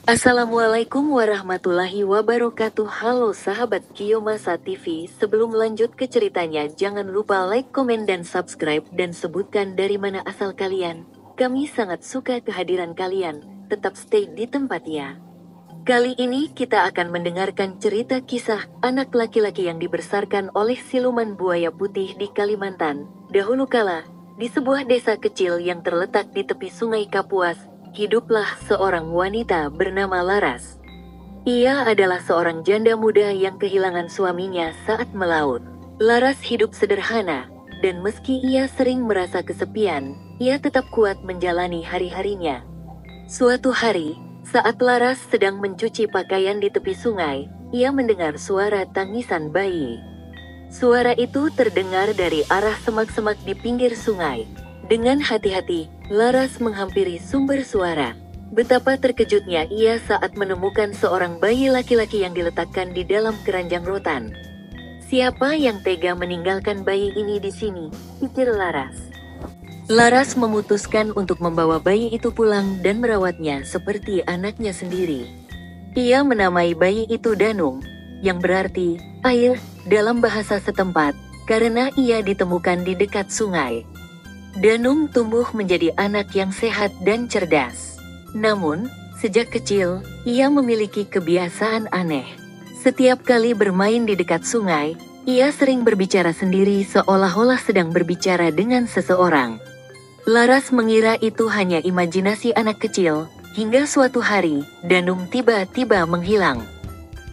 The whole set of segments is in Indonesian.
Assalamualaikum warahmatullahi wabarakatuh. Halo sahabat Kiyomasa TV, sebelum lanjut ke ceritanya jangan lupa like, komen dan subscribe dan sebutkan dari mana asal kalian. Kami sangat suka kehadiran kalian, tetap stay di tempat ya. Kali ini kita akan mendengarkan cerita kisah anak laki-laki yang dibesarkan oleh siluman buaya putih di Kalimantan. Dahulu kala, di sebuah desa kecil yang terletak di tepi sungai Kapuas, hiduplah seorang wanita bernama Laras. Ia adalah seorang janda muda yang kehilangan suaminya saat melaut. Laras hidup sederhana, dan meski ia sering merasa kesepian, ia tetap kuat menjalani hari-harinya. Suatu hari, saat Laras sedang mencuci pakaian di tepi sungai, ia mendengar suara tangisan bayi. Suara itu terdengar dari arah semak-semak di pinggir sungai. Dengan hati-hati, Laras menghampiri sumber suara. Betapa terkejutnya ia saat menemukan seorang bayi laki-laki yang diletakkan di dalam keranjang rotan. Siapa yang tega meninggalkan bayi ini di sini? Pikir Laras. Laras memutuskan untuk membawa bayi itu pulang dan merawatnya seperti anaknya sendiri. Ia menamai bayi itu Danung, yang berarti air dalam bahasa setempat, karena ia ditemukan di dekat sungai. Danung tumbuh menjadi anak yang sehat dan cerdas. Namun, sejak kecil, ia memiliki kebiasaan aneh. Setiap kali bermain di dekat sungai, ia sering berbicara sendiri seolah-olah sedang berbicara dengan seseorang. Laras mengira itu hanya imajinasi anak kecil, hingga suatu hari, Danung tiba-tiba menghilang.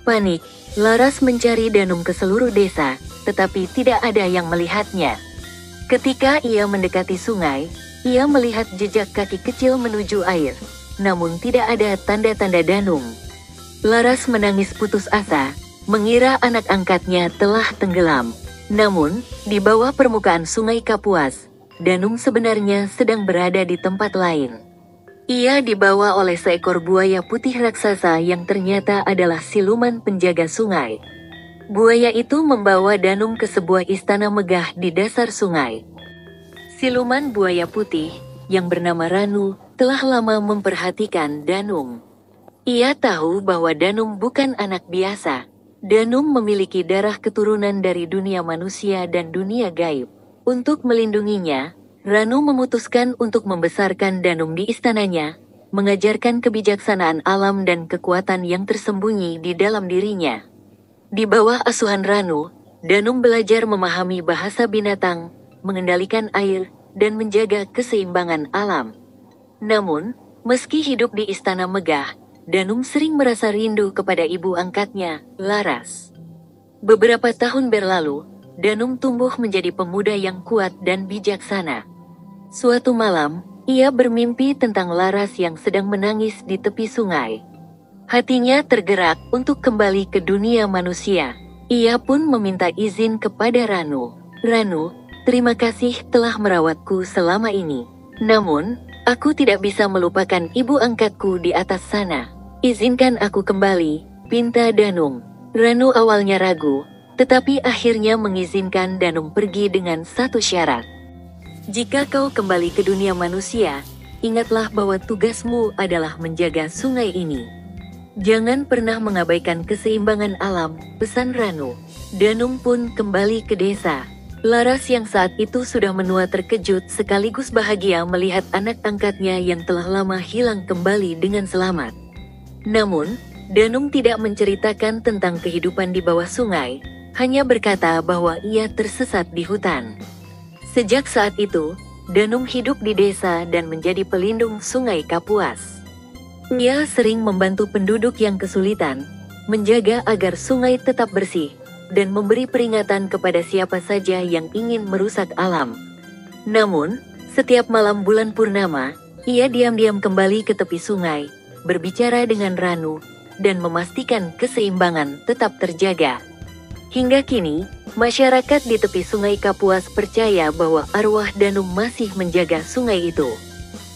Panik, Laras mencari Danung ke seluruh desa, tetapi tidak ada yang melihatnya. Ketika ia mendekati sungai, ia melihat jejak kaki kecil menuju air, namun tidak ada tanda-tanda Danung. Laras menangis putus asa, mengira anak angkatnya telah tenggelam. Namun, di bawah permukaan sungai Kapuas, Danung sebenarnya sedang berada di tempat lain. Ia dibawa oleh seekor buaya putih raksasa yang ternyata adalah siluman penjaga sungai. Buaya itu membawa Danung ke sebuah istana megah di dasar sungai. Siluman buaya putih, yang bernama Ranu, telah lama memperhatikan Danung. Ia tahu bahwa Danung bukan anak biasa. Danung memiliki darah keturunan dari dunia manusia dan dunia gaib. Untuk melindunginya, Ranu memutuskan untuk membesarkan Danung di istananya, mengajarkan kebijaksanaan alam dan kekuatan yang tersembunyi di dalam dirinya. Di bawah asuhan Ranu, Danung belajar memahami bahasa binatang, mengendalikan air, dan menjaga keseimbangan alam. Namun, meski hidup di istana megah, Danung sering merasa rindu kepada ibu angkatnya, Laras. Beberapa tahun berlalu, Danung tumbuh menjadi pemuda yang kuat dan bijaksana. Suatu malam, ia bermimpi tentang Laras yang sedang menangis di tepi sungai. Hatinya tergerak untuk kembali ke dunia manusia. Ia pun meminta izin kepada Ranu. Ranu, terima kasih telah merawatku selama ini. Namun, aku tidak bisa melupakan ibu angkatku di atas sana. Izinkan aku kembali, pinta Danung. Ranu awalnya ragu, tetapi akhirnya mengizinkan Danung pergi dengan satu syarat. Jika kau kembali ke dunia manusia, ingatlah bahwa tugasmu adalah menjaga sungai ini. Jangan pernah mengabaikan keseimbangan alam, pesan Ranu. Danung pun kembali ke desa. Laras yang saat itu sudah menua terkejut sekaligus bahagia melihat anak angkatnya yang telah lama hilang kembali dengan selamat. Namun, Danung tidak menceritakan tentang kehidupan di bawah sungai, hanya berkata bahwa ia tersesat di hutan. Sejak saat itu, Danung hidup di desa dan menjadi pelindung sungai Kapuas. Ia sering membantu penduduk yang kesulitan, menjaga agar sungai tetap bersih, dan memberi peringatan kepada siapa saja yang ingin merusak alam. Namun, setiap malam bulan purnama, ia diam-diam kembali ke tepi sungai, berbicara dengan Ranu, dan memastikan keseimbangan tetap terjaga. Hingga kini, masyarakat di tepi sungai Kapuas percaya bahwa arwah Danung masih menjaga sungai itu.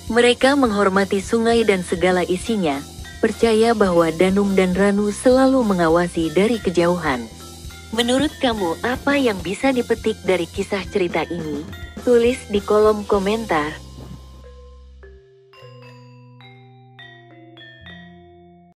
Mereka menghormati sungai dan segala isinya, percaya bahwa Danung dan Ranu selalu mengawasi dari kejauhan. Menurut kamu, apa yang bisa dipetik dari kisah cerita ini? Tulis di kolom komentar.